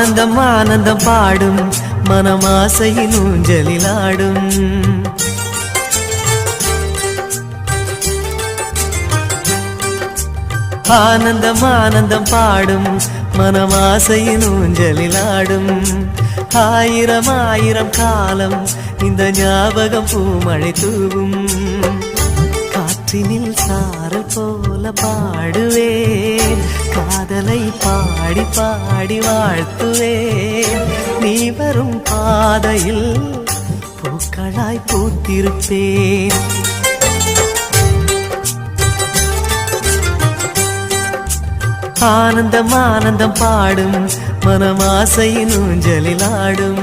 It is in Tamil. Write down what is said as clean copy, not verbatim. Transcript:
ஆனந்தம் ஆனந்தம் பாடும் மனமாசையின் ஊஞ்சலிலாடும் ஆனந்தம் ஆனந்தம் பாடும் மனமாசையின் ஊஞ்சலிலாடும் ஆயிரம் ஆயிரம் காலம் இந்த ஞாபகம் பூமழை தூவும் காற்றினில் சாரல் போல பாடுவேன் காதலை பாடி பாடி வாழ்த்துவேன் நீ வரும் பாதையில் பூக்களாய் பூத்திருப்பேன் ஆனந்தம் ஆனந்தம் பாடும் மனமாசையின் ஊஞ்சலிலாடும்